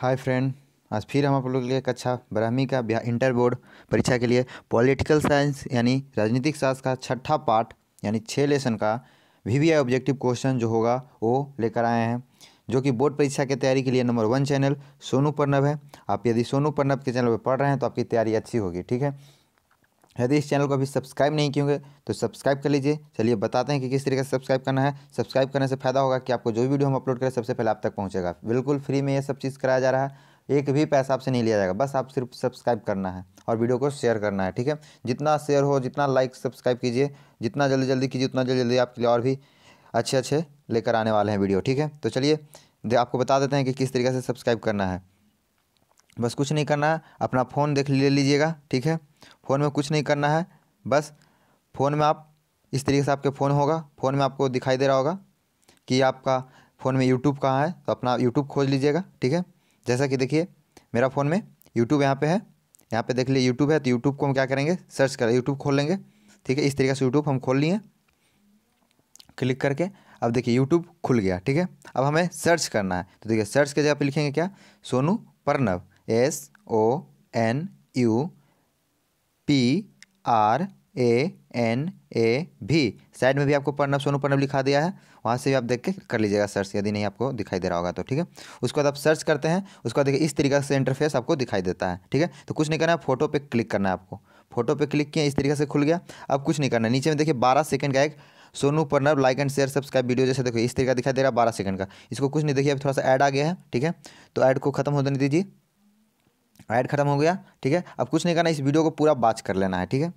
Hi friend, आज फिर हम आप लोग के लिए कक्षा 12वीं का इंटर बोर्ड परीक्षा के लिए पॉलिटिकल साइंस यानी राजनीतिक शास्त्र का छठा पार्ट यानी 6 लेसन का वीवीआई ऑब्जेक्टिव क्वेश्चन जो होगा वो लेकर आए हैं, जो कि बोर्ड परीक्षा की तैयारी के लिए नंबर 1 चैनल सोनू प्रणव है। आप यदि सोनू प्रणव के चैनल पर पढ़ रहे हैं तो आपकी तैयारी अच्छी होगी, ठीक है। यदि इस चैनल को अभी सब्सक्राइब नहीं किए होंगे तो सब्सक्राइब कर लीजिए। चलिए बताते हैं कि किस तरीके से सब्सक्राइब करना है। सब्सक्राइब करने से फ़ायदा होगा कि आपको जो भी वीडियो हम अपलोड करें सबसे पहले आप तक पहुंचेगा। बिल्कुल फ्री में ये सब चीज़ कराया जा रहा है, एक भी पैसा आपसे नहीं लिया जाएगा, बस आप सिर्फ सब्सक्राइब करना है और वीडियो को शेयर करना है, ठीक है। जितना शेयर हो, जितना लाइक सब्सक्राइब कीजिए, जितना जल्दी जल्दी कीजिए उतना जल्दी जल्दी आपके लिए और भी अच्छे अच्छे लेकर आने वाले हैं वीडियो, ठीक है। तो चलिए आपको बता देते हैं कि किस तरीके से सब्सक्राइब करना है। बस कुछ नहीं करना है, अपना फ़ोन देख ले लीजिएगा, ठीक है। फ़ोन में कुछ नहीं करना है, बस फ़ोन में आप इस तरीके से आपके फ़ोन होगा, फ़ोन में आपको दिखाई दे रहा होगा कि आपका फ़ोन में यूट्यूब कहाँ है, तो अपना यूट्यूब खोज लीजिएगा, ठीक है। जैसा कि देखिए मेरा फ़ोन में यूट्यूब यहाँ पे है, यहाँ पे देख लिए यूट्यूब है, तो यूट्यूब को हम क्या करेंगे, सर्च कर यूट्यूब खोल लेंगे, ठीक है। इस तरीके से यूट्यूब हम खोल लिए क्लिक करके। अब देखिए यूट्यूब खुल गया, ठीक है। अब हमें सर्च करना है, तो देखिए सर्च के जगह पे लिखेंगे क्या, सोनू प्रणव, SONUPRANAV। साइड में भी आपको प्रणव सोनू प्रणव लिखा दिया है, वहाँ से भी आप देख के कर लीजिएगा सर्च, यदि नहीं आपको दिखाई दे रहा होगा तो, ठीक है। उसके बाद आप सर्च करते हैं, उसके बाद देखिए इस तरीके से इंटरफेस आपको दिखाई देता है, ठीक है। तो कुछ नहीं करना है, फोटो पे क्लिक करना है आपको। फोटो पे क्लिक किया, इस तरीके से खुल गया। अब कुछ नहीं करना है, नीचे में देखिए 12 सेकंड का एक सोनू प्रणव like and share subscribe video जैसे देखो इस तरीका दिखाई दे रहा है 12 सेकंड का। इसको कुछ नहीं, देखिए अब थोड़ा सा ऐड आ गया है, ठीक है। तो ऐड को खत्म होने दीजिए, ऐड खत्म हो गया, ठीक है। अब कुछ नहीं करना, इस वीडियो को पूरा वॉच कर लेना है, ठीक है।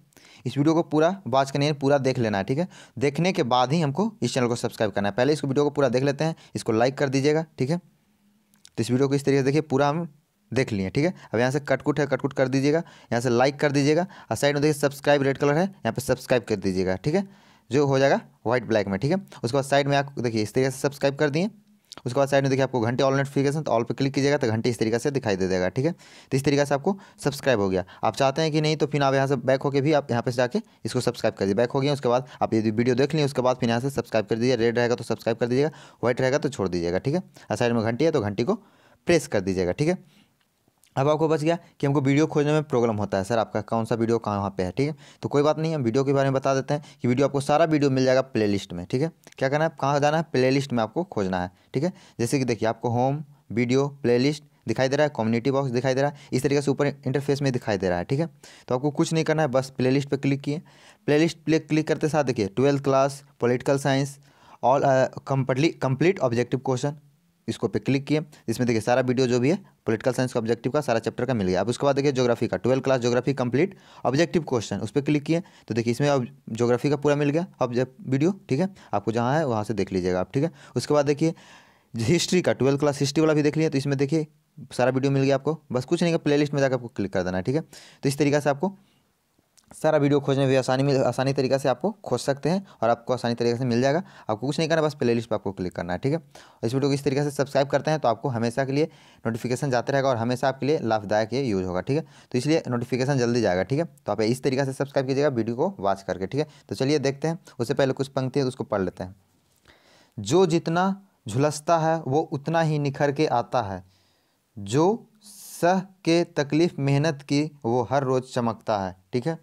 इस वीडियो को पूरा वॉच करनी है, पूरा देख लेना है, ठीक है। देखने के बाद ही हमको इस चैनल को सब्सक्राइब करना है। पहले इस वीडियो को पूरा देख लेते हैं, इसको लाइक कर दीजिएगा, ठीक है। तो इस वीडियो को इस तरीके से देखिए पूरा हम देख लिए, ठीक है। अब यहाँ से कटकुट है, कटकुट कर दीजिएगा, यहाँ से लाइक कर दीजिएगा, और साइड में देखिए सब्सक्राइब रेड कलर है, यहाँ पे सब्सक्राइब कर दीजिएगा, ठीक है। जो हो जाएगा व्हाइट ब्लैक में, ठीक है। उसके बाद साइड में आप देखिए इस तरीके से सब्सक्राइब कर दिए। उसके बाद साइड में देखिए आपको घंटे ऑल नोटिफिकेशन, तो ऑल पे क्लिक कीजिएगा तो घंटे इस तरीके से दिखाई दे देगा, ठीक है। तो इस तरीके से आपको सब्सक्राइब हो गया। आप चाहते हैं कि नहीं तो फिर आप यहाँ से बैक होकर भी आप यहाँ पे जाके इसको सब्सक्राइब कर दीजिए। बैक हो गया, उसके बाद आप यदि वीडियो देख लिए उसके बाद फिर यहाँ से सब्सक्राइब कर दीजिए। रेड रहेगा तो सब्सक्राइब कर दीजिएगा, व्हाइट रहेगा तो छोड़ दीजिएगा, ठीक है। और साइड में घंटी है तो घंटी को प्रेस कर दीजिएगा, ठीक है। अब आपको बच गया कि हमको वीडियो खोजने में प्रॉब्लम होता है, सर आपका कौन सा वीडियो कहाँ पे है, ठीक है। तो कोई बात नहीं, हम वीडियो के बारे में बता देते हैं कि वीडियो आपको सारा वीडियो मिल जाएगा प्लेलिस्ट में, ठीक है। क्या करना है, कहाँ जाना है, प्लेलिस्ट में आपको खोजना है, ठीक है। जैसे कि देखिए आपको होम वीडियो प्लेलिस्ट दिखाई दे रहा है, कम्युनिटी बॉक्स दिखाई दे रहा है, इस तरीके से ऊपर इंटरफेस में दिखाई दे रहा है, ठीक है। तो आपको कुछ नहीं करना है, बस प्लेलिस्ट पे क्लिक किए। प्लेलिस्ट पे क्लिक करते साथ देखिए 12th class political science all complete objective question, इसको पे क्लिक किए। इसमें देखिए सारा वीडियो जो भी है पॉलिटिकल साइंस का ऑब्जेक्टिव का सारा चैप्टर का मिल गया। अब उसके बाद देखिए ज्योग्राफी का 12th class geography complete objective question, उस पर क्लिक किए तो देखिए इसमें अब ज्योग्राफी का पूरा मिल गया वीडियो, ठीक है। आपको जहाँ है वहाँ से देख लीजिएगा आप, ठीक है। उसके बाद देखिए हिस्ट्री का 12th क्लास हिस्ट्री वाला भी देख लिया, तो इसमें देखिए सारा वीडियो मिल गया आपको। बस कुछ नहीं, प्लेलिस्ट में जाकर आपको क्लिक कर देना है, ठीक है। तो इस तरीके से आपको सारा वीडियो खोजने में भी आसानी तरीके से आपको खोज सकते हैं और आपको आसानी तरीके से मिल जाएगा। आपको कुछ नहीं करना, बस प्लेलिस्ट पे आपको क्लिक करना है, ठीक है। इस वीडियो को इस तरीके से सब्सक्राइब करते हैं तो आपको हमेशा के लिए नोटिफिकेशन जाते रहेगा और हमेशा आपके लिए लाभदायक ये यूज होगा, ठीक है। तो इसलिए नोटिफिकेशन जल्दी जाएगा, ठीक है। तो आप इस तरीके से सब्सक्राइब कीजिएगा वीडियो को वॉच करके, ठीक है। तो चलिए देखते हैं, उससे पहले कुछ पंक्ति है उसको पढ़ लेते हैं। जो जितना झुलसता है वो उतना ही निखर के आता है, जो सह के तकलीफ मेहनत की वो हर रोज़ चमकता है, ठीक है।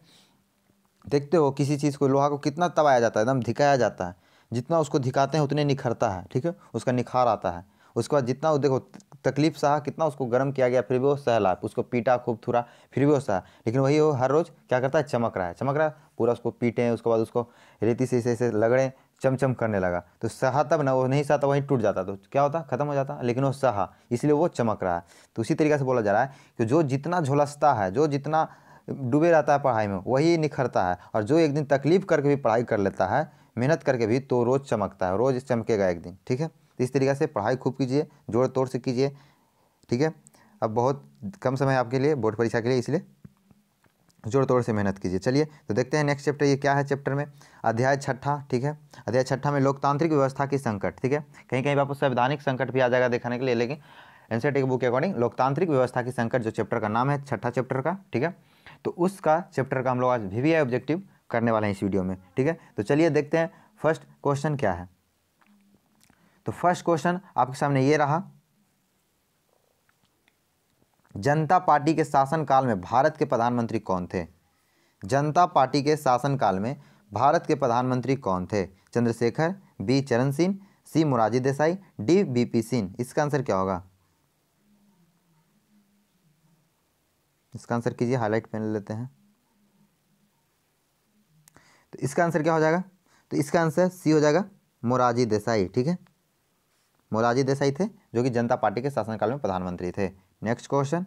देखते हो किसी चीज़ को, लोहा को कितना दबाया जाता है, एकदम धिकाया जाता है, जितना उसको धिकाते हैं उतने निखरता है, ठीक है, उसका निखार आता है। उसके बाद जितना वो देखो तकलीफ सहा, कितना उसको गर्म किया गया फिर भी वो सहला, उसको पीटा खूब थुरा फिर भी वो सहा, लेकिन वही वो हर रोज़ क्या करता है, चमक रहा है, चमक रहा है पूरा। उसको पीटे, उसके बाद उसको रेती से ऐसे लगड़े, चमचम करने लगा, तो सहा तब ना, वो नहीं सहा तो वहीं टूट जाता, तो क्या होता, खत्म हो जाता, लेकिन वो सहा इसलिए वो चमक रहा है। तो उसी तरीके से बोला जा रहा है कि जो जितना झुलसता है, जो जितना डूबे रहता है पढ़ाई में वही निखरता है, और जो एक दिन तकलीफ करके भी पढ़ाई कर लेता है, मेहनत करके भी, तो रोज़ चमकता है, रोज़ चमकेगा एक दिन, ठीक है। तो इस तरीके से पढ़ाई खूब कीजिए, जोड़ तोड़ से कीजिए, ठीक है। अब बहुत कम समय आपके लिए बोर्ड परीक्षा के लिए, इसलिए जोड़ तोड़ से मेहनत कीजिए। चलिए तो देखते हैं नेक्स्ट चैप्टर ये क्या है। चैप्टर में अध्याय छठा, ठीक है। अध्याय छठा में लोकतांत्रिक व्यवस्था की संकट, ठीक है। कहीं कहीं आपको संवैधानिक संकट भी आ जाएगा देखने के लिए, लेकिन एनसीईआरटी की बुक के अकॉर्डिंग लोकतांत्रिक व्यवस्था की संकट जो चैप्टर का नाम है, छठा चैप्टर का, ठीक है। तो उसका चैप्टर का हम लोग आज वीवीआई ऑब्जेक्टिव करने वाले हैं इस वीडियो में, ठीक है। तो चलिए देखते हैं फर्स्ट क्वेश्चन क्या है। तो फर्स्ट क्वेश्चन आपके सामने ये रहा जनता पार्टी के शासनकाल में भारत के प्रधानमंत्री कौन थे? जनता पार्टी के शासनकाल में भारत के प्रधानमंत्री कौन थे? चंद्रशेखर, बी चरण सिंह, सी मोरारजी देसाई, डी बीपी सिंह। इसका आंसर क्या होगा? इसका आंसर कीजिए, हाईलाइट पेन लेते हैं। तो इसका आंसर क्या हो जाएगा? तो इसका आंसर सी हो जाएगा, मोरारजी देसाई। ठीक है, मोरारजी देसाई थे जो कि जनता पार्टी के शासनकाल में प्रधानमंत्री थे। नेक्स्ट क्वेश्चन,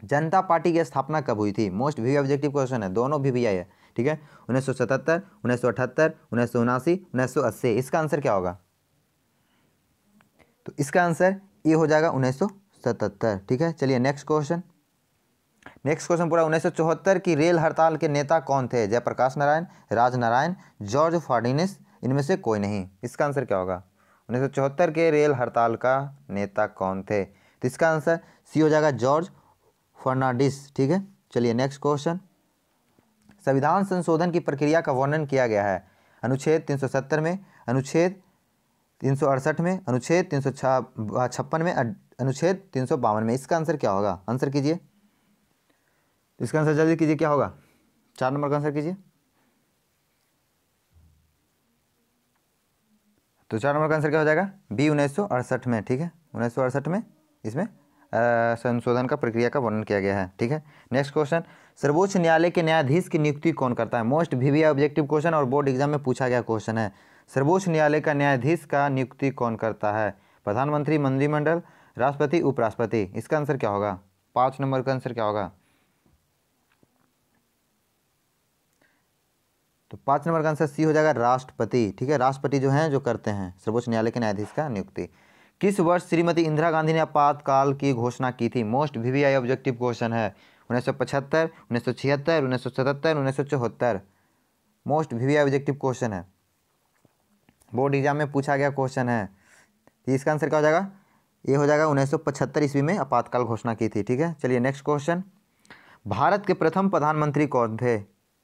जनता पार्टी की स्थापना कब हुई थी? मोस्ट वी ऑब्जेक्टिव क्वेश्चन है, दोनों भी है। ठीक है, 1977, 1978, 1979, 1980। इसका आंसर क्या होगा? तो इसका आंसर ये हो जाएगा 1977। ठीक है, चलिए नेक्स्ट क्वेश्चन। नेक्स्ट क्वेश्चन पूरा 1974 की रेल हड़ताल के नेता कौन थे? जयप्रकाश नारायण, राजनारायण, जॉर्ज फर्डिनेस, इनमें से कोई नहीं। इसका आंसर क्या होगा? 1974 के रेल हड़ताल का नेता कौन थे? तो इसका आंसर सी हो जाएगा, जॉर्ज फर्नांडिस। ठीक है, चलिए नेक्स्ट क्वेश्चन। संविधान संशोधन की प्रक्रिया का वर्णन किया गया है अनुच्छेद 370 में, अनुच्छेद 368 में, अनुच्छेद 356 में, अनुच्छेद 352 में। इसका आंसर क्या होगा? आंसर कीजिए, इसका आंसर जल्दी कीजिए, क्या होगा? 4 नंबर का आंसर कीजिए। तो 4 नंबर का आंसर क्या हो जाएगा? बी 1968 में। ठीक है, 1968 में इसमें संशोधन का प्रक्रिया का वर्णन किया गया है। ठीक है, नेक्स्ट क्वेश्चन, सर्वोच्च न्यायालय के न्यायाधीश की नियुक्ति कौन करता है? मोस्ट वीवी ऑब्जेक्टिव क्वेश्चन और बोर्ड एग्जाम में पूछा गया क्वेश्चन है। सर्वोच्च न्यायालय का न्यायाधीश का नियुक्ति कौन करता है? प्रधानमंत्री, मंत्रिमंडल, राष्ट्रपति, उपराष्ट्रपति। इसका आंसर क्या होगा? 5 नंबर का आंसर क्या होगा? तो 5 नंबर का आंसर सी हो जाएगा, राष्ट्रपति। ठीक है, राष्ट्रपति जो हैं जो करते हैं सर्वोच्च न्यायालय के न्यायाधीश का नियुक्ति। किस वर्ष श्रीमती इंदिरा गांधी ने आपातकाल की घोषणा की थी? मोस्ट वीवीआई ऑब्जेक्टिव क्वेश्चन है। 1975, 1976, 1977, 1974। मोस्ट वीवीआई ऑब्जेक्टिव क्वेश्चन है, बोर्ड एग्जाम में पूछा गया क्वेश्चन है। तो इसका आंसर क्या हो जाएगा? ये हो जाएगा 1975 ईस्वी में आपातकाल घोषणा की थी। ठीक है, चलिए नेक्स्ट क्वेश्चन। भारत के प्रथम प्रधानमंत्री कौन थे?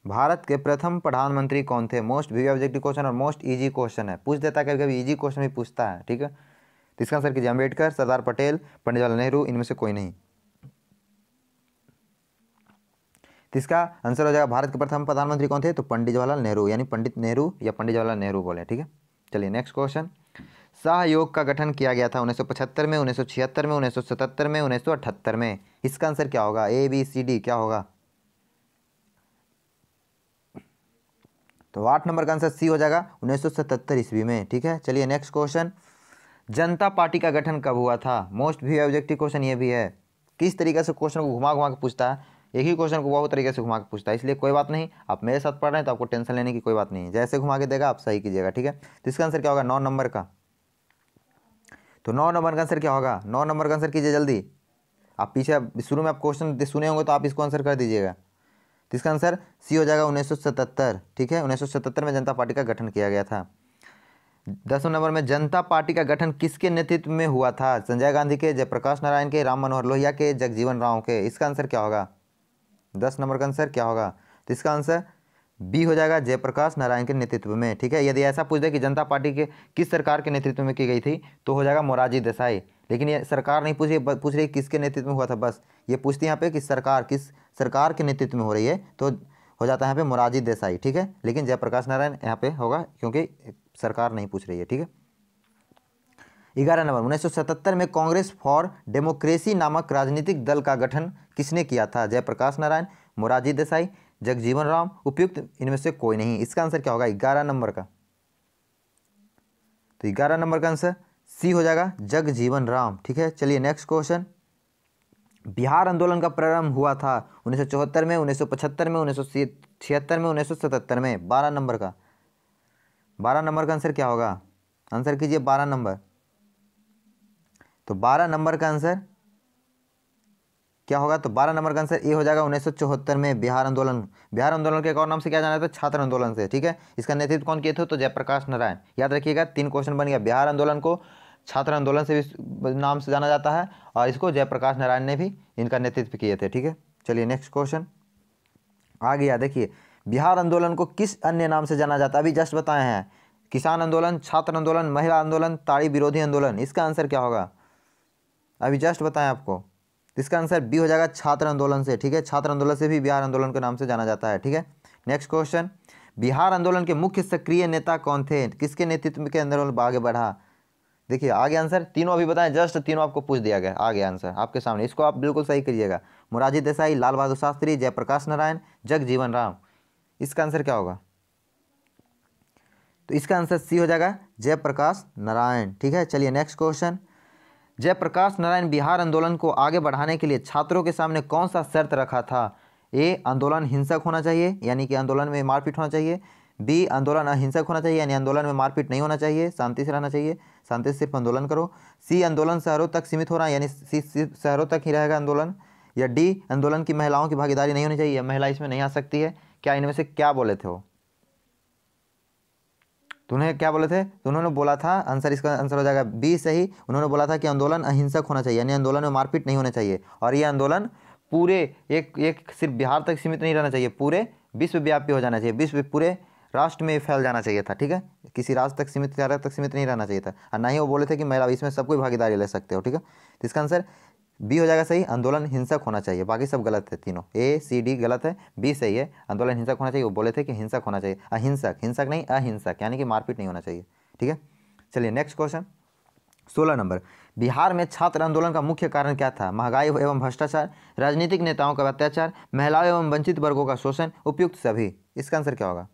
भारत के प्रथम प्रधानमंत्री कौन थे? मोस्ट वीवी ऑब्जेक्टिव क्वेश्चन और मोस्ट इजी क्वेश्चन है, पूछ देता है, कभी कभी इजी क्वेश्चन भी पूछता है। ठीक है, तो इसका आंसर कीजिए, अम्बेडकर, सरदार पटेल, पंडित जवाहरलाल नेहरू, इनमें से कोई नहीं। तो इसका आंसर हो जाएगा, भारत के प्रथम प्रधानमंत्री कौन थे? तो पंडित जवाहरलाल नेहरू, यानी पंडित नेहरू या पंडित जवाहरलाल नेहरू बोले। ठीक है, चलिए नेक्स्ट क्वेश्चन। सहयोग का गठन किया गया था 1975 में, 1976 में, 1977 में, 1978 में। इसका आंसर क्या होगा? ए बी सी डी क्या होगा? तो 8 नंबर का आंसर सी हो जाएगा, 1977 ईस्वी में। ठीक है, चलिए नेक्स्ट क्वेश्चन। जनता पार्टी का गठन कब हुआ था? मोस्ट भी ऑब्जेक्टिव क्वेश्चन ये भी है। किस तरीके से क्वेश्चन को घुमा घुमा के पूछता है, एक ही क्वेश्चन को बहुत तरीके से घुमा के पूछता है, इसलिए कोई बात नहीं, आप मेरे साथ पढ़ रहे हैं तो आपको टेंशन लेने की कोई बात नहीं है, जैसे घुमा के देगा आप सही कीजिएगा। ठीक है, तो इसका आंसर क्या होगा? 9 नंबर का। तो 9 नंबर का आंसर क्या होगा? 9 नंबर का आंसर कीजिए जल्दी। आप पीछे शुरू में आप क्वेश्चन सुने होंगे तो आप इसको आंसर कर दीजिएगा। तो इसका आंसर सी हो जाएगा, 1977। ठीक है, 1977 में जनता पार्टी का गठन किया गया था। 10वें नंबर में, जनता पार्टी का गठन किसके नेतृत्व में हुआ था? संजय गांधी के, जयप्रकाश नारायण के, राम मनोहर लोहिया के, जगजीवन राम के। इसका आंसर क्या होगा? 10 नंबर का आंसर क्या होगा? तो इसका आंसर बी हो जाएगा, जयप्रकाश नारायण के नेतृत्व में। ठीक है, यदि ऐसा पूछ दे कि जनता पार्टी के किस सरकार के नेतृत्व में की गई थी तो हो जाएगा मोरारजी देसाई, लेकिन ये सरकार नहीं पूछ रही किसके नेतृत्व में हुआ था, बस ये पूछती है यहाँ पे कि सरकार किस सरकार के नेतृत्व में हो रही है, तो हो जाता है यहाँ पे मोरारजी देसाई। ठीक है, लेकिन जयप्रकाश नारायण यहाँ पे होगा क्योंकि सरकार नहीं पूछ रही है। ठीक है, 11 नंबर, 1977 में कांग्रेस फॉर डेमोक्रेसी नामक राजनीतिक दल का गठन किसने किया था? जयप्रकाश नारायण, मोरारजी देसाई, जगजीवन राम, उपयुक्त इनमें से कोई नहीं। इसका आंसर क्या होगा? 11 नंबर का। तो 11 नंबर का आंसर सी हो जाएगा, जगजीवन राम। ठीक है, चलिए नेक्स्ट क्वेश्चन। बिहार आंदोलन का प्रारंभ हुआ था 1974 में, 1975 में, 1976 में, 1977 में। 12 नंबर का, 12 नंबर का आंसर क्या होगा? आंसर कीजिए 12 नंबर। तो 12 नंबर का आंसर क्या होगा? तो 12 नंबर का आंसर ए हो जाएगा, 1974 में बिहार आंदोलन। बिहार आंदोलन के एक और नाम से क्या जाना जाता है? छात्र आंदोलन से। ठीक है, इसका नेतृत्व कौन किए थे? तो जयप्रकाश नारायण। याद रखिएगा, 3 क्वेश्चन बन गया। बिहार आंदोलन को छात्र आंदोलन से भी नाम से जाना जाता है और इसको जयप्रकाश नारायण ने भी इनका नेतृत्व किए थे। ठीक है, चलिए नेक्स्ट क्वेश्चन आ गया। देखिए, बिहार आंदोलन को किस अन्य नाम से जाना जाता है? अभी जस्ट बताए हैं, किसान आंदोलन, छात्र आंदोलन, महिला आंदोलन, ताड़ी विरोधी आंदोलन। इसका आंसर क्या होगा? अभी जस्ट बताएं आपको। तो इसका आंसर बी हो जाएगा छात्र आंदोलन से, ठीक है। छात्र आंदोलन से भी बिहार आंदोलन के नाम से जाना जाता है, ठीक है। नेक्स्ट क्वेश्चन, बिहार आंदोलन के मुख्य सक्रिय नेता कौन थे, किसके नेतृत्व के आंदोलन आगे बढ़ा। देखिए आगे आंसर तीनों अभी बताएं, जस्ट तीनों आपको पूछ दिया गया, आगे आंसर आपके सामने, इसको आप बिल्कुल सही करिएगा। मोरारजी देसाई, लाल बहादुर शास्त्री, जयप्रकाश नारायण, जगजीवन राम। इसका आंसर क्या होगा, तो इसका आंसर सी हो जाएगा जयप्रकाश नारायण, ठीक है। चलिए नेक्स्ट क्वेश्चन, जयप्रकाश नारायण बिहार आंदोलन को आगे बढ़ाने के लिए छात्रों के सामने कौन सा शर्त रखा था। ए, आंदोलन हिंसक होना चाहिए, यानी कि आंदोलन में मारपीट होना चाहिए। बी, आंदोलन अहिंसक होना चाहिए, यानी आंदोलन में मारपीट नहीं होना चाहिए, शांति से रहना चाहिए, शांति से सिर्फ आंदोलन करो। सी, आंदोलन शहरों तक सीमित हो रहा है, यानी सिर्फ शहरों तक ही रहेगा आंदोलन। या डी, आंदोलन की महिलाओं की भागीदारी नहीं होनी चाहिए, महिला इसमें नहीं आ सकती है। क्या इनमें से क्या बोले थे वो, तो उन्हें क्या बोले थे, तो उन्होंने बोला था, आंसर इसका आंसर हो जाएगा बी सही। उन्होंने बोला था कि आंदोलन अहिंसक होना चाहिए, यानी आंदोलन में मारपीट नहीं होना चाहिए, और ये आंदोलन पूरे एक सिर्फ बिहार तक सीमित नहीं रहना चाहिए, पूरे विश्वव्यापी हो जाना चाहिए, विश्व पूरे राष्ट्र में फैल जाना चाहिए था, ठीक है। किसी राज्य तक सीमित, राज्य तक सीमित नहीं रहना चाहिए था, और ना ही वो बोले थे कि महिला, इसमें सब कोई भागीदारी ले सकते हो, ठीक है। तो इसका आंसर बी हो जाएगा सही, आंदोलन हिंसक होना चाहिए। बाकी सब गलत है, तीनों ए सी डी गलत है, बी सही है, आंदोलन हिंसक होना चाहिए। वो बोले थे कि हिंसक होना चाहिए, अहिंसक, हिंसक नहीं अहिंसक, यानी कि मारपीट नहीं होना चाहिए, ठीक है। चलिए नेक्स्ट क्वेश्चन 16 नंबर, बिहार में छात्र आंदोलन का मुख्य कारण क्या था। महंगाई एवं भ्रष्टाचार, राजनीतिक नेताओं का अत्याचार, महिलाओं एवं वंचित वर्गों का शोषण, उपयुक्त सभी। इसका आंसर क्या होगा,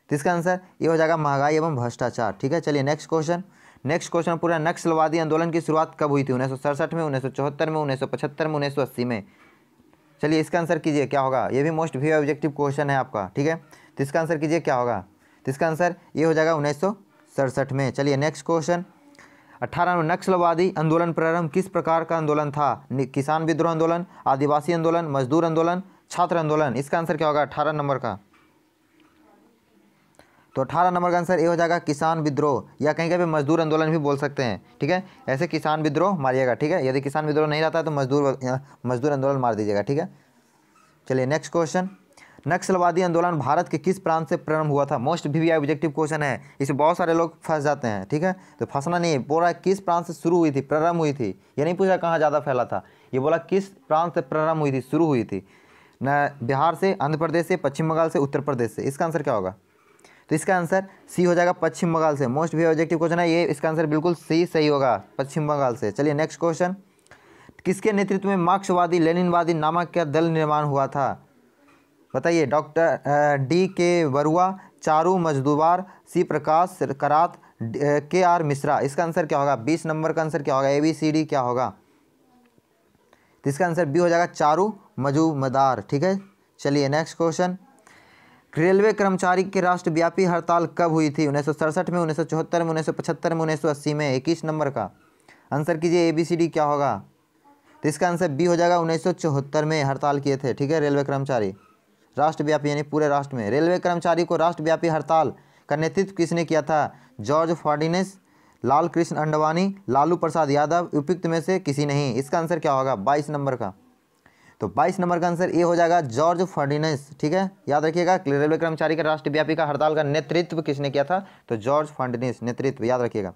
तो इसका आंसर ये हो जाएगा महंगाई एवं भ्रष्टाचार, ठीक है। चलिए नेक्स्ट क्वेश्चन पूरा, नक्सलवादी आंदोलन की शुरुआत कब हुई थी, 1967 में, 1974 में, 1975 में, 1980 में। चलिए इसका आंसर कीजिए क्या होगा, ये भी मोस्ट भी ऑब्जेक्टिव क्वेश्चन है आपका, ठीक है। तो इसका आंसर कीजिए क्या होगा, तो इसका आंसर ये हो जाएगा 1967 में। चलिए नेक्स्ट क्वेश्चन 18 में, नक्सलवादी आंदोलन प्रारंभ किस प्रकार का आंदोलन था। किसान विद्रोह आंदोलन, आदिवासी आंदोलन, मजदूर आंदोलन, छात्र आंदोलन। इसका आंसर क्या होगा 18 नंबर का, तो 18 नंबर का आंसर ये हो जाएगा किसान विद्रोह, या कहीं कहीं पे मजदूर आंदोलन भी बोल सकते हैं, ठीक है। ऐसे किसान विद्रोह मारिएगा, ठीक है। यदि किसान विद्रोह नहीं रहता है तो मजदूर आंदोलन मार दीजिएगा, ठीक है। चलिए नेक्स्ट क्वेश्चन, नक्सलवादी आंदोलन भारत के किस प्रांत से प्रारंभ हुआ था। मोस्ट भी ऑब्जेक्टिव क्वेश्चन है, इसे बहुत सारे लोग फंस जाते हैं, ठीक है। तो फंसना नहीं है, बोला किस प्रांत से शुरू हुई थी, प्रारंभ हुई थी, ये नहीं पूछा कहाँ ज़्यादा फैला था, ये बोला किस प्रांत से प्रारंभ हुई थी, शुरू हुई थी। न बिहार से, आंध्र प्रदेश से, पश्चिम बंगाल से, उत्तर प्रदेश से। इसका आंसर क्या होगा, तो इसका आंसर सी हो जाएगा पश्चिम बंगाल से। मोस्ट भी ऑब्जेक्टिव क्वेश्चन है ये, इसका आंसर बिल्कुल सही होगा, पश्चिम बंगाल से। चलिए नेक्स्ट क्वेश्चन, किसके नेतृत्व में मार्क्सवादी लेनिनवादी नामक क्या दल निर्माण हुआ था, बताइए। डॉक्टर डी के बरुआ, चारू मजदूबार, सी प्रकाश करात, के आर मिश्रा। इसका आंसर क्या होगा, 20 नंबर का आंसर क्या होगा, ए बी सी डी क्या होगा, तो इसका आंसर बी हो जाएगा चारू मजूमदार, ठीक है। चलिए नेक्स्ट क्वेश्चन, रेलवे कर्मचारी के राष्ट्रव्यापी हड़ताल कब हुई थी। 1967 में, 1974 में, 1975 में, 1980 में। 21 नंबर का आंसर कीजिए, ABCD क्या होगा, तो इसका आंसर बी हो जाएगा 1974 में हड़ताल किए थे, ठीक है। रेलवे कर्मचारी राष्ट्रव्यापी, यानी पूरे राष्ट्र में। रेलवे कर्मचारी को राष्ट्रव्यापी हड़ताल का नेतृत्व किसने किया था। जॉर्ज फर्डिनेस, लाल कृष्ण अंडवानी, लालू प्रसाद यादव, उपयुक्त में से किसी नहीं। इसका आंसर क्या होगा 22 नंबर का, तो 22 नंबर का आंसर ये हो जाएगा जॉर्ज फर्डिनेस, ठीक है। याद रखिएगा, रेलवे कर्मचारी का राष्ट्रव्यापी का हड़ताल का नेतृत्व किसने किया था, तो जॉर्ज फर्डिनेस, नेतृत्व याद रखिएगा।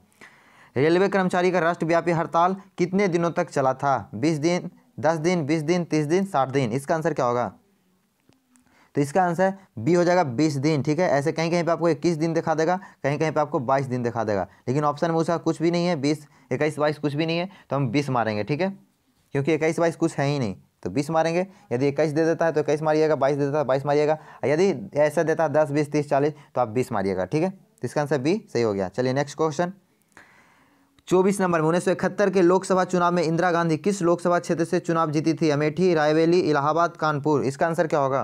रेलवे कर्मचारी का राष्ट्रव्यापी हड़ताल कितने दिनों तक चला था। 20 दिन, 10 दिन, 20 दिन, 30 दिन, 60 दिन। इसका आंसर क्या होगा, तो इसका आंसर बी हो जाएगा 20 दिन, ठीक है। ऐसे कहीं कहीं पे आपको 21 दिन दिखा देगा, कहीं कहीं पे आपको 22 दिन दिखा देगा, लेकिन ऑप्शन में उसका कुछ भी नहीं है, 20, 21, 22 कुछ भी नहीं है, तो हम 20 मारेंगे, ठीक है, क्योंकि 21, 22 कुछ है ही नहीं, तो 20 मारेंगे। यदि 21 दे देता है तो 21 मारिएगा, 22 दे देता है 22 मारिएगा, यदि ऐसा देता है 10, 20, 30, 40 तो आप 20 मारिएगा, ठीक है। तो इसका आंसर बी सही हो गया। चलिए नेक्स्ट क्वेश्चन 24 नंबर में, 1971 के लोकसभा चुनाव में इंदिरा गांधी किस लोकसभा क्षेत्र से चुनाव जीती थी। अमेठी, रायबरेली, इलाहाबाद, कानपुर। इसका आंसर क्या होगा,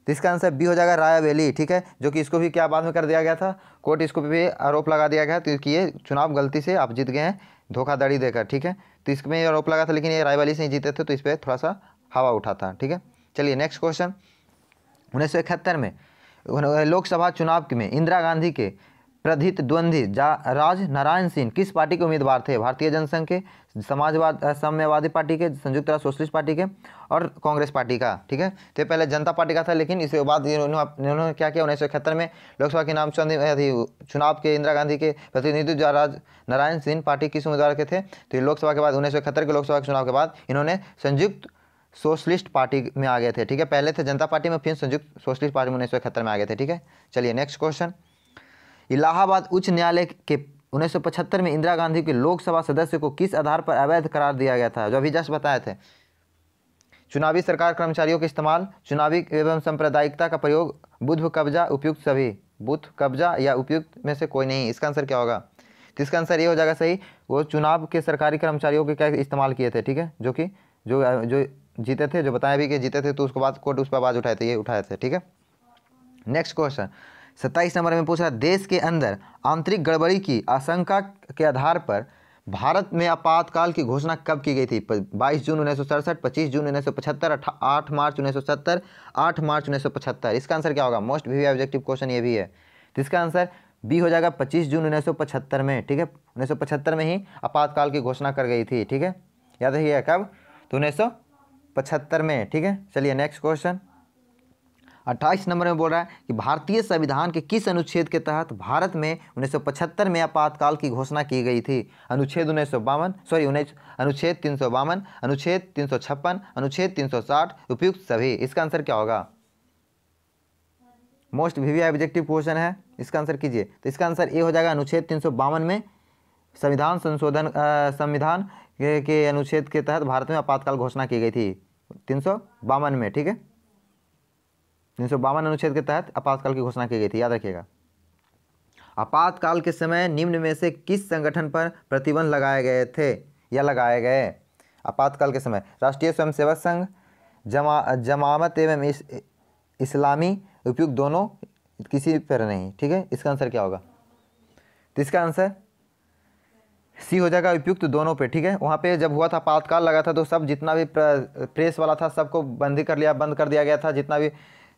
तो इसका आंसर बी हो जाएगा रायबरेली, ठीक है। जो कि इसको भी क्या बाद में कर दिया गया था, कोर्ट इसको भी आरोप लगा दिया गया तो कि ये चुनाव गलती से आप जीत गए हैं, धोखाधड़ी देकर, ठीक है। तो इसमें ये आरोप लगा था, लेकिन ये रायबरेली से ही जीते थे, तो इस पर थोड़ा सा हवा उठा था, ठीक है। चलिए नेक्स्ट क्वेश्चन 1971 में लोकसभा चुनाव में इंदिरा गांधी के प्रतिद्वंदी राज नारायण सिंह किस पार्टी के उम्मीदवार थे? भारतीय जनसंघ के, साम्यवादी पार्टी के, संयुक्त राष्ट्र सोशलिस्ट पार्टी के और कांग्रेस पार्टी का। ठीक है, तो ये पहले जनता पार्टी का था, लेकिन इसके बाद इन्होंने क्या किया, 1971 में लोकसभा के नाम चुनाव के इंदिरा गांधी के प्रतिनिधि राज नारायण सिंह पार्टी किस उम्मीदवार के थे? तो लोकसभा के बाद 1971 के लोकसभा के चुनाव के बाद इन्होंने संयुक्त सोशलिस्ट पार्टी में आ गए थे। ठीक है, पहले थे जनता पार्टी में, फिर संयुक्त सोशलिस्ट पार्टी में 1971 में आ गए थे। ठीक है, चलिए नेक्स्ट क्वेश्चन। इलाहाबाद उच्च न्यायालय के 1975 में इंदिरा गांधी के लोकसभा सदस्य को किस आधार पर अवैध करार दिया गया था? जो अभी जस्ट बताए थे, चुनावी सरकार कर्मचारियों के इस्तेमाल, चुनावी एवं सांप्रदायिकता का प्रयोग, बुद्ध कब्जा, उपयुक्त सभी। बुद्ध कब्जा या उपयुक्त में से कोई नहीं। इसका आंसर क्या होगा? तो इसका आंसर ये हो जाएगा सही, वो चुनाव के सरकारी कर्मचारियों के क्या इस्तेमाल किए थे। ठीक है, जो कि जो जीते थे, जो बताया भी कि जीते थे, तो उसके बाद कोर्ट उस पर आवाज़ उठाए थे, ये उठाए थे। ठीक है, नेक्स्ट क्वेश्चन 27 नंबर में पूछ रहा है, देश के अंदर आंतरिक गड़बड़ी की आशंका के आधार पर भारत में आपातकाल की घोषणा कब की गई थी? 22 जून 1967, 25 जून 1975, 8 मार्च 1970, 8 मार्च 1975। इसका आंसर क्या होगा? मोस्ट वीवी ऑब्जेक्टिव क्वेश्चन ये भी है, तो इसका आंसर बी हो जाएगा 25 जून 1975 में। ठीक है, 1975 में ही आपातकाल की घोषणा कर गई थी। ठीक है, याद रखिएगा कब? तो 1975 में। ठीक है, चलिए नेक्स्ट क्वेश्चन 28 नंबर में बोल रहा है कि भारतीय संविधान के किस अनुच्छेद के तहत भारत में 1975 में आपातकाल की घोषणा की गई थी? अनुच्छेद 1952, अनुच्छेद 352, अनुच्छेद 356, अनुच्छेद 360, उपयुक्त सभी। इसका आंसर क्या होगा? मोस्ट वीवी ऑब्जेक्टिव क्वेश्चन है, इसका आंसर कीजिए। तो इसका आंसर ए हो जाएगा, अनुच्छेद 352 में संविधान के अनुच्छेद के तहत भारत में आपातकाल घोषणा की गई थी, 352 में। ठीक है, 352 अनुच्छेद के तहत आपातकाल की घोषणा की गई थी, याद रखिएगा। आपातकाल के समय निम्न में से किस संगठन पर प्रतिबंध लगाए गए थे या लगाए गए? आपातकाल के समय राष्ट्रीय स्वयंसेवक संघ, जमात एवं इस्लामी, उपयुक्त दोनों, किसी पर नहीं। ठीक है, इसका आंसर क्या होगा? तो इसका आंसर सी हो जाएगा, उपयुक्त दोनों पे। ठीक है, वहाँ पे जब हुआ था आपातकाल लगा था, तो सब जितना भी प्रेस वाला था सबको बंद कर दिया गया था, जितना भी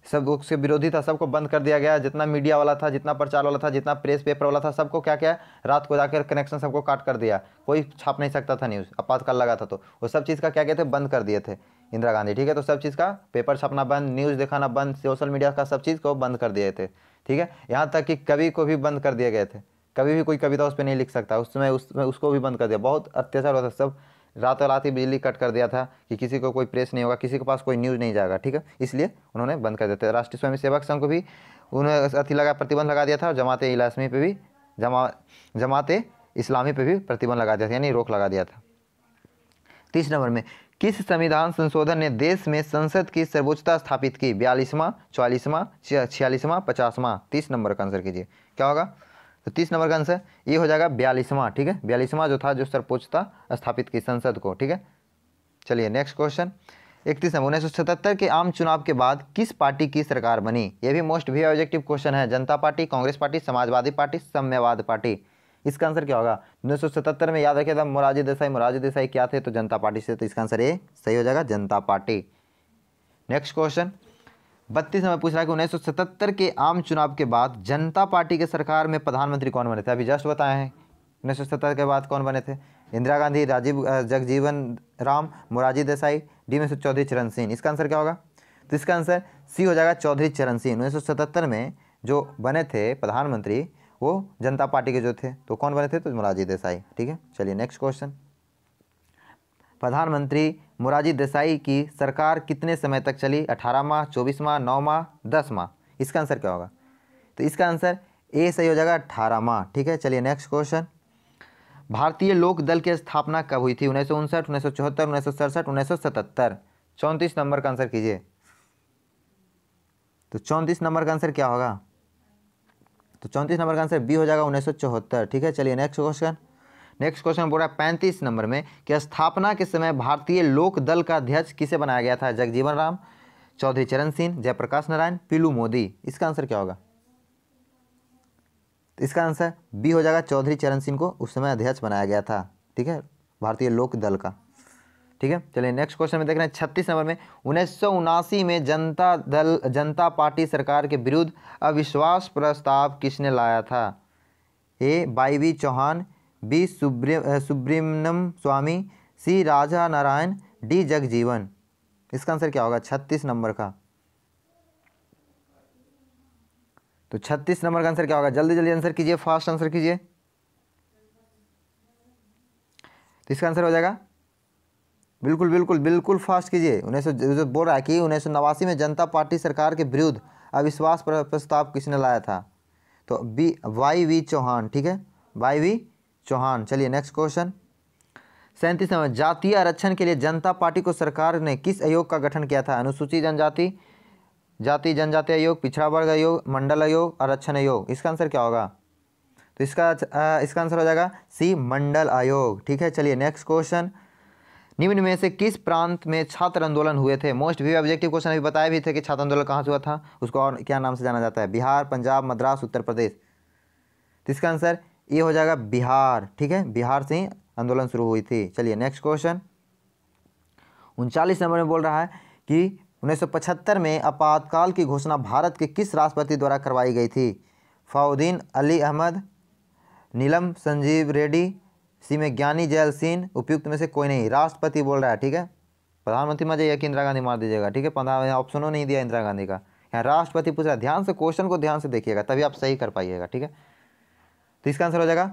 सब उसके विरोधी था सबको बंद कर दिया गया, जितना मीडिया वाला था, जितना प्रचार वाला था, जितना प्रेस पेपर वाला था, सबको क्या क्या रात को जाकर कनेक्शन सबको काट कर दिया, कोई छाप नहीं सकता था न्यूज़। आपातकाल लगा था तो वो सब चीज़ का क्या कहते थे, बंद कर दिए थे इंदिरा गांधी। ठीक है, तो सब चीज़ का पेपर छापना बंद, न्यूज़ दिखाना बंद, सोशल मीडिया का सब चीज़ को बंद कर दिए थे। ठीक है, यहाँ तक कि कवि को भी बंद कर दिए गए थे, कभी भी कोई कविता उस पर नहीं लिख सकता, उसमें उसको भी बंद कर दिया। बहुत अत्याचार होता, सब रातों रात ही बिजली कट कर दिया था कि किसी को कोई प्रेस नहीं होगा, किसी के पास कोई न्यूज़ नहीं जाएगा। ठीक है, इसलिए उन्होंने बंद कर देते। राष्ट्रीय स्वयंसेवक संघ को भी उन्होंने प्रतिबंध लगा दिया था, और जमात इस्लामी पे भी जमात इस्लामी पे भी प्रतिबंध लगा दिया था, यानी रोक लगा दिया था। 30 नंबर में किस संविधान संशोधन ने देश में संसद की सर्वोच्चता स्थापित की? 42वां, 44वां, 46वां, 50वां। 30 नंबर का आंसर कीजिए, क्या होगा? तो 30 नंबर का आंसर ये हो जाएगा 42वां। ठीक है, 42वां जो था, जो सर्वोच्चता स्थापित की संसद को। ठीक है, चलिए नेक्स्ट क्वेश्चन 31 नंबर 1977 के आम चुनाव के बाद किस पार्टी की सरकार बनी? ये भी मोस्ट वी ऑब्जेक्टिव क्वेश्चन है। Janata party, Congress party, Samajwadi party, साम्यवाद पार्टी। इसका आंसर क्या होगा? 1977 में याद रखिए था मोरारजी देसाई क्या थे? तो जनता पार्टी से, तो इसका आंसर ये सही हो जाएगा, जनता पार्टी। नेक्स्ट क्वेश्चन 32 में पूछ रहा है कि 1977 के आम चुनाव के बाद जनता पार्टी के सरकार में प्रधानमंत्री कौन बने थे? अभी जस्ट बताए हैं 1977 के बाद कौन बने थे? इंदिरा गांधी, जगजीवन राम, मोरारजी देसाई, डी में से चौधरी चरण सिंह। इसका आंसर क्या होगा? तो इसका आंसर सी हो जाएगा, चौधरी चरण सिंह। 1977 में जो बने थे प्रधानमंत्री, वो जनता पार्टी के जो थे, तो कौन बने थे? तो मोरारजी देसाई। ठीक है, चलिए नेक्स्ट क्वेश्चन प्रधानमंत्री मोरारजी देसाई की सरकार कितने समय तक चली? 18 माह, 24 माह, 9 माह, 10 माह। इसका आंसर क्या होगा? तो इसका आंसर ए सही हो जाएगा, 18 माह। ठीक है, चलिए नेक्स्ट क्वेश्चन भारतीय लोक दल की स्थापना कब हुई थी? 1959, 1974, 1967, 1977। 34 नंबर का आंसर कीजिए। तो 34 नंबर का आंसर क्या होगा? तो 34 नंबर का आंसर बी हो जाएगा, 1974। ठीक है, चलिए नेक्स्ट क्वेश्चन बोल रहा है 35 नंबर में कि स्थापना के समय भारतीय लोक दल का अध्यक्ष किसे बनाया गया था? जगजीवन राम, चौधरी चरण सिंह, जयप्रकाश नारायण, पीलू मोदी। इसका आंसर क्या होगा? तो इसका आंसर बी हो जाएगा, चौधरी चरण सिंह को उस समय अध्यक्ष बनाया गया था। ठीक है, भारतीय लोक दल का। ठीक है, चलिए नेक्स्ट क्वेश्चन में देख रहे हैं 36 नंबर में 1979 में जनता पार्टी सरकार के विरुद्ध अविश्वास प्रस्ताव किसने लाया था? ए वाई चौहान, बी सुब्रमण्यम स्वामी, सी राजा नारायण, डी जगजीवन। इसका आंसर क्या होगा 36 नंबर का? तो 36 नंबर का आंसर क्या होगा? जल्दी जल्दी आंसर कीजिए, फास्ट आंसर कीजिए। तो इसका आंसर हो जाएगा बिल्कुल बिल्कुल बिल्कुल फास्ट कीजिए। 19 बोल रहा है कि 1989 में जनता पार्टी सरकार के विरुद्ध अविश्वास प्रस्ताव किसने लाया था? तो बी वाई वी चौहान, ठीक है, वाई वी चौहान। चलिए नेक्स्ट क्वेश्चन 37 नंबर, जातीय आरक्षण के लिए जनता पार्टी को सरकार ने किस आयोग का गठन किया था? अनुसूचित जनजाति, जाति जनजाति आयोग, पिछड़ा वर्ग आयोग, मंडल आयोग, आरक्षण आयोग। इसका आंसर क्या होगा? तो इसका आंसर हो जाएगा सी मंडल आयोग, ठीक है। चलिए नेक्स्ट क्वेश्चन, निम्न में से किस प्रांत में छात्र आंदोलन हुए थे? मोस्ट भी ऑब्जेक्टिव क्वेश्चन अभी बताया भी थे कि छात्र आंदोलन कहाँ से हुआ था, उसको और क्या नाम से जाना जाता है? बिहार, पंजाब, मद्रास, उत्तर प्रदेश। तो इसका आंसर ये हो जाएगा बिहार, ठीक है, बिहार से ही आंदोलन शुरू हुई थी। चलिए नेक्स्ट क्वेश्चन 39 नंबर में बोल रहा है कि 1975 में आपातकाल की घोषणा भारत के किस राष्ट्रपति द्वारा करवाई गई थी? फाउद्दीन अली अहमद, नीलम संजीव रेड्डी, सी में ज्ञानी जैल सिंह, उपयुक्त में से कोई नहीं। राष्ट्रपति बोल रहा है, ठीक है, प्रधानमंत्री मत जाइए कि इंदिरा गांधी मार दीजिएगा, ठीक है, 15 ऑप्शनों नहीं दिया इंदिरा गांधी का, यहाँ राष्ट्रपति पूछ रहा है। ध्यान से क्वेश्चन को ध्यान से देखिएगा तभी आप सही कर पाइएगा, ठीक है। तो इसका आंसर हो जाएगा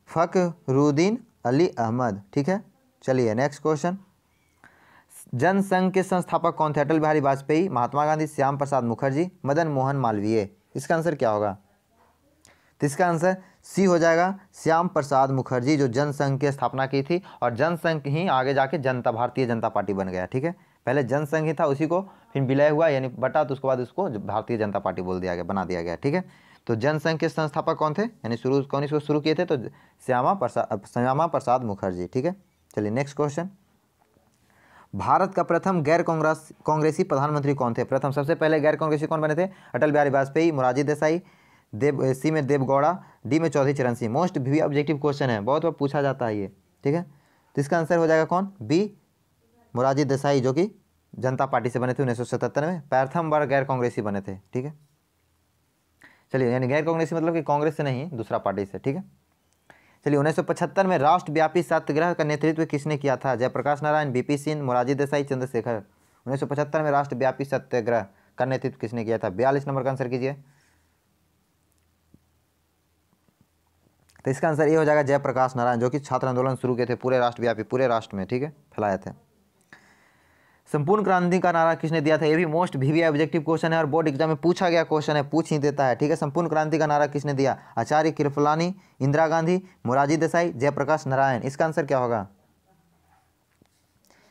फखरुद्दीन अली अहमद, ठीक है। चलिए नेक्स्ट क्वेश्चन, जनसंघ के संस्थापक कौन थे? अटल बिहारी वाजपेयी, महात्मा गांधी, श्याम प्रसाद मुखर्जी, मदन मोहन मालवीय। इसका आंसर क्या होगा? तो इसका आंसर सी हो जाएगा श्याम प्रसाद मुखर्जी, जो जनसंघ की स्थापना की थी, और जनसंघ ही आगे जाके भारतीय जनता पार्टी बन गया, ठीक है। पहले जनसंघ ही था, उसी को फिर विलय हुआ यानी बटा, तो उसके बाद उसको भारतीय जनता पार्टी बोल दिया गया, बना दिया गया, ठीक है। तो जनसंघ के संस्थापक कौन थे, यानी कौन इसको शुरू किए थे? तो श्यामा प्रसाद मुखर्जी, ठीक है। चलिए नेक्स्ट क्वेश्चन, भारत का प्रथम गैर कांग्रेसी प्रधानमंत्री कौन थे? प्रथम सबसे पहले गैर कांग्रेसी कौन बने थे? अटल बिहारी वाजपेयी, मोरारजी देसाई, सी में देवगौड़ा, डी में चौधरी चरण सिंह। मोस्ट भी ऑब्जेक्टिव क्वेश्चन है, बहुत बार पूछा जाता है ये, ठीक है। तो इसका आंसर हो जाएगा कौन? बी मोरारजी देसाई, जो कि जनता पार्टी से बने थे 1977 में, प्रथम बार गैर कांग्रेसी बने थे, ठीक है। चलिए, यानी गैर कांग्रेसी मतलब कि कांग्रेस से नहीं, दूसरा पार्टी से, ठीक है। चलिए 1975 में राष्ट्रव्यापी सत्याग्रह का नेतृत्व किसने किया था? जयप्रकाश नारायण, बीपी सिंह, मोरारजी देसाई, चंद्रशेखर। 1975 में राष्ट्रव्यापी सत्याग्रह का नेतृत्व किसने किया था? 42 नंबर का आंसर कीजिए। तो इसका आंसर ये हो जाएगा जयप्रकाश नारायण, जो कि छात्र आंदोलन शुरू किए थे पूरे राष्ट्रव्यापी, पूरे राष्ट्र में, ठीक है, फैलाए थे। संपूर्ण क्रांति का नारा किसने दिया था? ये भी मोस्ट भी ऑब्जेक्टिव क्वेश्चन है और बोर्ड एग्जाम में पूछा गया क्वेश्चन है, पूछ ही देता है, ठीक है। संपूर्ण क्रांति का नारा किसने दिया? आचार्य कृपलानी, इंदिरा गांधी, मोरारजी देसाई, जयप्रकाश नारायण। इसका आंसर क्या होगा?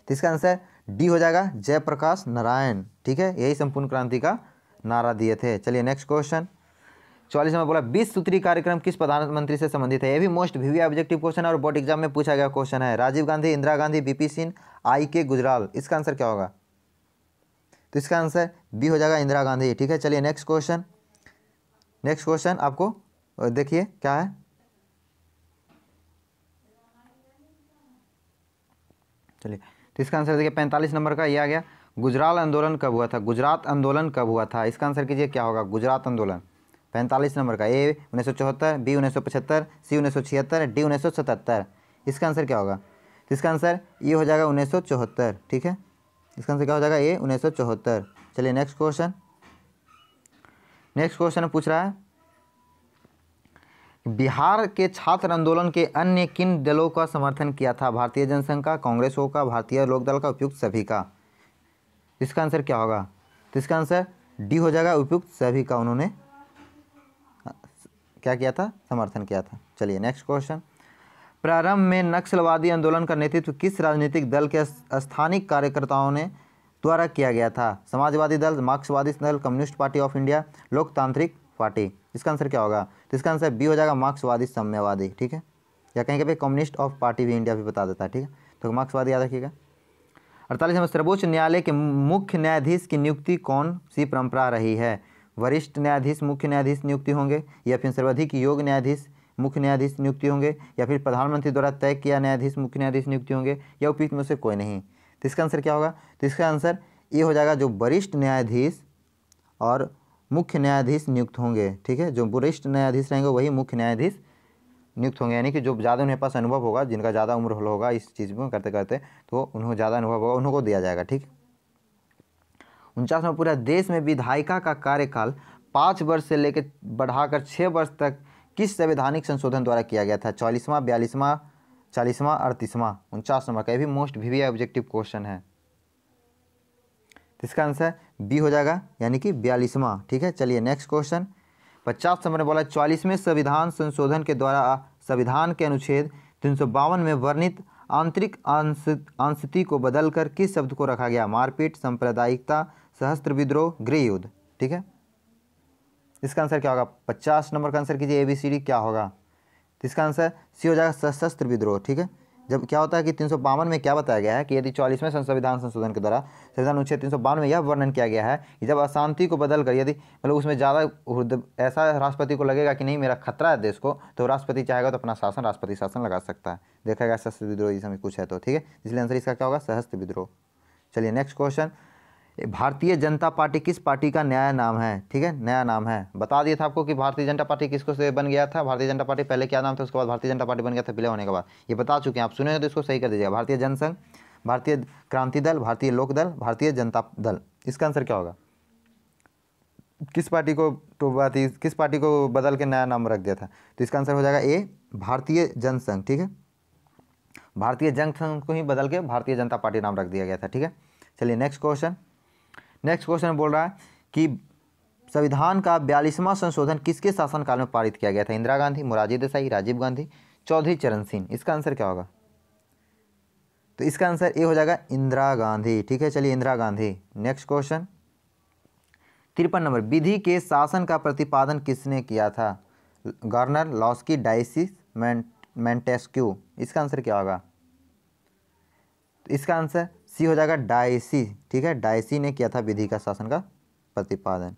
तो इसका आंसर डी हो जाएगा जयप्रकाश नारायण, ठीक है, यही संपूर्ण क्रांति का नारा दिए थे। चलिए नेक्स्ट क्वेश्चन 44 में बोला 20 सूत्री कार्यक्रम किस प्रधानमंत्री से संबंधित है? ये भी मोस्ट भी ऑब्जेक्टिव क्वेश्चन है और बोर्ड एग्जाम में पूछा गया क्वेश्चन है। राजीव गांधी, इंदिरा गांधी, बीपी सिंह, आई के गुजराल। इसका आंसर क्या होगा? तो इसका आंसर बी हो जाएगा इंदिरा गांधी, ठीक है। चलिए नेक्स्ट क्वेश्चन आपको देखिए क्या है। चलिए, तो इसका आंसर देखिए 45 नंबर का ये आ गया। गुजराल आंदोलन कब हुआ था? गुजरात आंदोलन कब हुआ था? इसका आंसर कीजिए क्या होगा? गुजरात आंदोलन 45 नंबर का, ए 1974, बी 1975, सी 1976, डी 1977। इसका आंसर क्या होगा? तो इसका आंसर ये हो जाएगा 1974, ठीक है। इसका आंसर क्या हो जाएगा? ये 1974। चलिए नेक्स्ट क्वेश्चन पूछ रहा है बिहार के छात्र आंदोलन के अन्य किन दलों का समर्थन किया था? भारतीय जनसंघ का, कांग्रेसों का, भारतीय लोकदल का, उपयुक्त सभी का। इसका आंसर क्या होगा? तो इसका आंसर डी हो जाएगा उपयुक्त सभी का, उन्होंने क्या किया था? समर्थन किया था। चलिए नेक्स्ट क्वेश्चन, प्रारंभ में नक्सलवादी आंदोलन का नेतृत्व किस राजनीतिक दल के स्थानीय कार्यकर्ताओं ने द्वारा किया गया था? समाजवादी दल, मार्क्सवादी दल, कम्युनिस्ट पार्टी ऑफ इंडिया, लोकतांत्रिक पार्टी। इसका आंसर क्या होगा? तो इसका आंसर बी हो जाएगा मार्क्सवादी साम्यवादी, ठीक है, या कहीं कहीं कम्युनिस्ट ऑफ पार्टी भी इंडिया भी बता देता है, ठीक है, तो मार्क्सवादी याद रखिएगा। 48 में सर्वोच्च न्यायालय के मुख्य न्यायाधीश की नियुक्ति कौन सी परंपरा रही है? वरिष्ठ न्यायाधीश मुख्य न्यायाधीश नियुक्ति होंगे, या फिर सर्वाधिक योग्य न्यायाधीश मुख्य न्यायाधीश नियुक्ति होंगे, या फिर प्रधानमंत्री द्वारा तय किया न्यायाधीश मुख्य न्यायाधीश नियुक्ति होंगे, या उपयुक्त में से कोई नहीं। तो इसका आंसर क्या होगा? तो इसका आंसर ये हो जाएगा जो वरिष्ठ न्यायाधीश और मुख्य न्यायाधीश नियुक्त होंगे, ठीक है। जो वरिष्ठ न्यायाधीश रहेंगे वही मुख्य न्यायाधीश नियुक्त होंगे, यानी कि जो ज़्यादा उनके पास अनुभव होगा, जिनका ज़्यादा उम्र होगा इस चीज़ में करते करते, तो उन्हें ज़्यादा अनुभव होगा, उन्हों को दिया जाएगा, ठीक। 49वां, पूरा देश में विधायिका का कार्यकाल 5 वर्ष से लेकर बढ़ाकर 6 वर्ष तक किस संवैधानिक संशोधन द्वारा किया गया था? 44वां, 42वां, 40वां, 38वां। 49 नंबर का, ये भी मोस्ट वीवी ऑब्जेक्टिव क्वेश्चन है। तो इसका आंसर बी हो जाएगा, यानी कि 42वां, ठीक है। चलिए नेक्स्ट क्वेश्चन 50 नंबर ने बोला 44वें संविधान संशोधन के द्वारा संविधान के अनुच्छेद 352 में वर्णित आंतरिक अंशति को बदलकर किस शब्द को रखा गया? मारपीट, सांप्रदायिकता, सशस्त्र विद्रोह, गृह युद्ध, ठीक है। इसका आंसर क्या होगा? 50 नंबर का आंसर कीजिए, ABCD क्या होगा? तो इसका आंसर सी हो जाएगा, सशस्त्र विद्रोह, ठीक है। जब क्या होता है कि 352 में क्या बताया गया है कि यदि 44वें संविधान संशोधन के द्वारा संविधान अनुच्छेद 352 में यह वर्णन किया गया है कि जब अशांति को बदल कर, यदि मतलब उसमें ज़्यादा ऐसा राष्ट्रपति को लगेगा कि नहीं मेरा खतरा है देश को, तो राष्ट्रपति चाहेगा तो अपना शासन, राष्ट्रपति शासन लगा सकता है। देखा गया सशस्त्र विद्रोह इस समय कुछ है तो, ठीक है। इसलिए आंसर इसका क्या होगा? सशस्त्र विद्रोह। चलिए next question, Bharatiya Janata party किस पार्टी का नया नाम है? ठीक है, नया नाम है। बता दिया था आपको कि भारतीय जनता पार्टी किसको से बन गया था। भारतीय जनता पार्टी पहले क्या नाम था, उसके बाद भारतीय जनता पार्टी बन गया था विलय होने के बाद। ये बता चुके हैं आप, सुने हो तो इसको सही कर दीजिएगा। भारतीय जनसंघ, भारतीय क्रांति दल, भारतीय लोक दल, भारतीय जनता दल। इसका आंसर क्या होगा? किस पार्टी को किस पार्टी को बदल के नया नाम रख दिया था? तो इसका आंसर हो जाएगा ए, भारतीय जनसंघ, ठीक है। भारतीय जनसंघ को ही बदल के भारतीय जनता पार्टी नाम रख दिया गया था, ठीक है। चलिए नेक्स्ट क्वेश्चन बोल रहा है कि संविधान का 42वां संशोधन किसके शासनकाल में पारित किया गया था? इंदिरा गांधी, मोरारजी देसाई, राजीव गांधी, चौधरी चरण सिंह। इसका आंसर क्या होगा? तो इसका आंसर ए हो जाएगा, इंदिरा गांधी, ठीक है। चलिए Indira Gandhi. Next question 53 number, विधि के शासन का प्रतिपादन किसने किया था? Governor, Laski, Dicey, Montesquieu. इसका आंसर क्या होगा? तो इसका आंसर सी हो जाएगा, डायसी, ठीक है। डायसी ने किया था विधि का शासन का प्रतिपादन।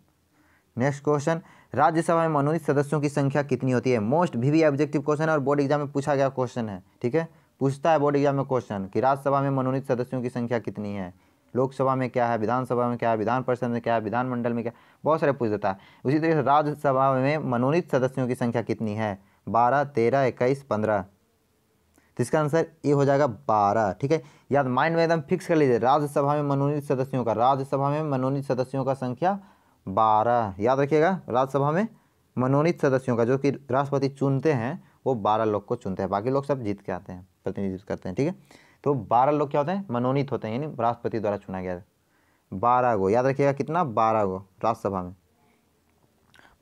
नेक्स्ट क्वेश्चन, राज्यसभा में मनोनीत सदस्यों की संख्या कितनी होती है? मोस्ट वीवी ऑब्जेक्टिव क्वेश्चन और बोर्ड एग्जाम में पूछा गया क्वेश्चन है, ठीक है। पूछता है बोर्ड एग्जाम में क्वेश्चन कि राज्यसभा में मनोनीत सदस्यों की संख्या कितनी है? लोकसभा में क्या है, विधानसभा में क्या है, विधान परिषद में क्या है, विधानमंडल में क्या, बहुत सारे पूछ देता है। उसी तरीके से राज्यसभा में मनोनीत सदस्यों की संख्या कितनी है? 12, 13, 21, 15। तो इसका आंसर ए हो जाएगा 12, ठीक है। याद माइंड में एकदम फिक्स कर लीजिए, राज्यसभा में मनोनीत सदस्यों का संख्या 12, याद रखिएगा। राज्यसभा में मनोनीत सदस्यों का, जो कि राष्ट्रपति चुनते हैं, वो 12 लोग को चुनते हैं, बाकी लोग सब जीत के आते हैं, प्रतिनिधित्व करते हैं, ठीक है। तो 12 लोग क्या होते हैं? मनोनीत होते हैं, यानी राष्ट्रपति द्वारा चुना गया 12 गो, याद रखिएगा कितना? 12 गो राज्यसभा में।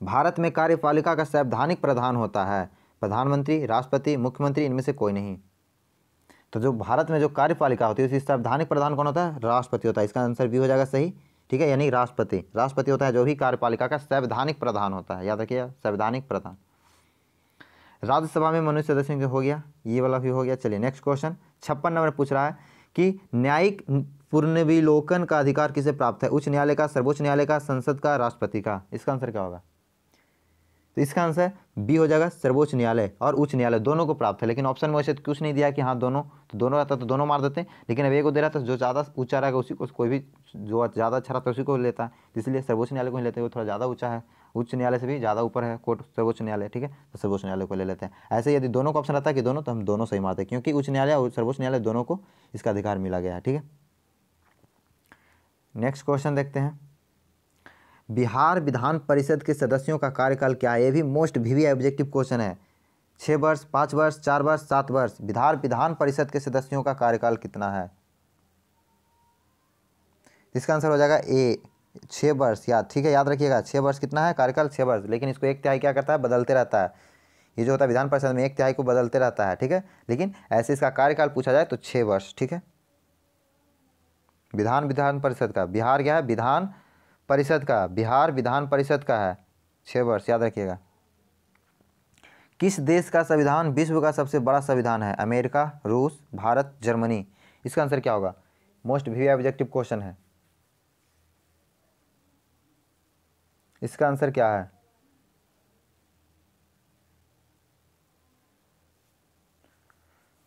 भारत में कार्यपालिका का संवैधानिक प्रधान होता है प्रधानमंत्री, राष्ट्रपति, मुख्यमंत्री, इनमें से कोई नहीं। तो जो भारत में जो कार्यपालिका होती है उसकी संवैधानिक प्रधान कौन होता है? राष्ट्रपति होता है। इसका आंसर भी हो जाएगा सही, ठीक है। यानी राष्ट्रपति होता है जो भी कार्यपालिका का संवैधानिक प्रधान होता है, याद रखिएगा, संवैधानिक प्रधान। राज्यसभा में मनोनीत सदस्यों हो गया, ये वाला भी हो गया। चलिए नेक्स्ट क्वेश्चन 56 नंबर पूछ रहा है कि न्यायिक पुनर्विलोकन का अधिकार किसे प्राप्त है? उच्च न्यायालय का, सर्वोच्च न्यायालय का, संसद का, राष्ट्रपति का। इसका आंसर क्या होगा? तो इसका आंसर बी हो जाएगा, सर्वोच्च न्यायालय और उच्च न्यायालय दोनों को प्राप्त है। लेकिन ऑप्शन में वैसे कुछ नहीं दिया कि हाँ दोनों, तो दोनों रहता तो दोनों मार देते, लेकिन अब एक को दे रहा था, जो ज़्यादा ऊंचा रहेगा उसी को, कोई भी जो ज़्यादा अच्छा रहता है उसी को लेता है, इसलिए सर्वोच्च न्यायालय को ही लेते हैं। वो थोड़ा ज़्यादा ऊँचा है, उच्च न्यायालय से भी ज़्यादा ऊपर है कोर्ट, सर्वोच्च न्यायालय, ठीक है। तो सर्वोच्च न्यायालय को ले लेते हैं। ऐसे यदि दोनों का ऑप्शन रहता है कि दोनों, तो हम दोनों सही मारते हैं, क्योंकि उच्च न्यायालय और सर्वोच्च न्यायालय दोनों को इसका अधिकार मिला गया है, ठीक है। नेक्स्ट क्वेश्चन देखते हैं, बिहार विधान परिषद के सदस्यों का कार्यकाल क्या है? ये भी मोस्ट वीवी ऑब्जेक्टिव क्वेश्चन है। 6 वर्ष, 5 वर्ष, 4 वर्ष, 7 वर्ष। बिहार विधान परिषद के सदस्यों का कार्यकाल कितना है? इसका आंसर हो जाएगा ए, 6 वर्ष, याद, ठीक है। याद रखिएगा 6 वर्ष कितना है कार्यकाल? 6 वर्ष। लेकिन इसको 1/3 क्या करता है? बदलते रहता है। ये जो होता है विधान परिषद में 1/3 को बदलते रहता है, ठीक है। लेकिन ऐसे इसका कार्यकाल पूछा जाए तो 6 वर्ष, ठीक है। विधान परिषद का, बिहार क्या है? विधान परिषद का, बिहार विधान परिषद का है 6 वर्ष, याद रखिएगा। किस देश का संविधान विश्व का सबसे बड़ा संविधान है? अमेरिका, रूस, भारत, जर्मनी। इसका आंसर क्या होगा? मोस्ट वीवी ऑब्जेक्टिव क्वेश्चन है। इसका आंसर क्या है?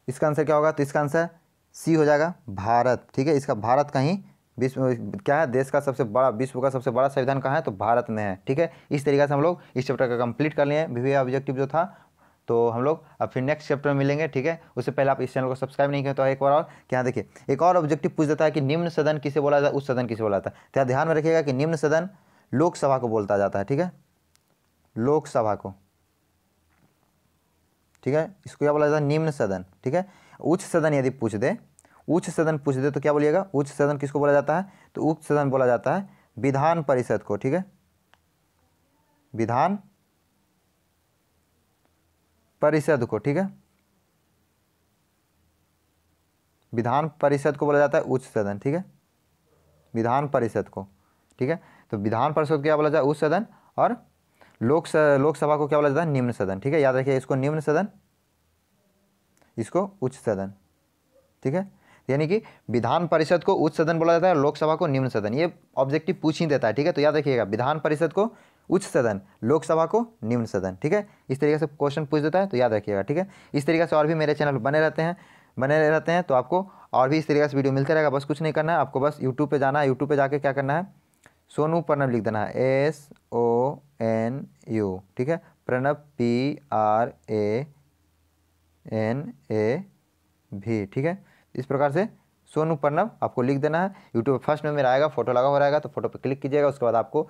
इसका आंसर क्या होगा? तो इसका आंसर सी हो जाएगा, भारत, ठीक है। इसका भारत का ही विश्व क्या है, देश का सबसे बड़ा, विश्व का सबसे बड़ा संविधान कहाँ है, तो भारत में है। ठीक है, इस तरीके से हम लोग इस चैप्टर का कंप्लीट कर लिए वीवीए ऑब्जेक्टिव जो था। तो हम लोग अब फिर नेक्स्ट चैप्टर में मिलेंगे। ठीक है, उससे पहले आप इस चैनल को सब्सक्राइब नहीं किए तो एक बार और क्या देखिए, एक और ऑब्जेक्टिव पूछ देता है कि निम्न सदन किसे बोला जाता है, उस सदन किसे बोला जाता है। तो ध्यान में रखिएगा कि निम्न सदन लोकसभा को बोलता जाता है। ठीक है, लोकसभा को। ठीक है, इसको क्या बोला जाता है, निम्न सदन। ठीक है, उच्च सदन यदि पूछ दे, उच्च सदन पूछ दे तो क्या बोलिएगा, उच्च सदन किसको बोला जाता है, तो उच्च सदन बोला जाता है विधान परिषद को। ठीक है, विधान परिषद को। ठीक है, विधान परिषद को बोला जाता है उच्च सदन। ठीक है, विधान परिषद को। ठीक है, तो विधान परिषद को क्या बोला जाता है, उच्च सदन, और लोकसभा को क्या बोला जाता है, निम्न सदन। ठीक है, याद रखिए, इसको निम्न सदन, इसको उच्च सदन। ठीक है, यानी कि विधान परिषद को उच्च सदन बोला जाता है, लोकसभा को निम्न सदन। ये ऑब्जेक्टिव पूछ ही देता है। ठीक है, तो याद रखिएगा, विधान परिषद को उच्च सदन, लोकसभा को निम्न सदन। ठीक है, इस तरीके से क्वेश्चन पूछ देता है, तो याद रखिएगा। ठीक है, इस तरीके से और भी मेरे चैनल बने रहते हैं तो आपको और भी इस तरीके से वीडियो मिलते रहेगा। बस कुछ नहीं करना है आपको, बस यूट्यूब पे जाना है, यूट्यूब पे जाके क्या करना है, सोनू प्रणव लिख देना है, SONU। ठीक है, प्रणव PRANAV। ठीक है, इस प्रकार से सोनू प्रणव आपको लिख देना है। यूट्यूब फर्स्ट में मेरा आएगा, फोटो लगा हुआ रहेगा, तो फोटो पे क्लिक कीजिएगा। उसके बाद आपको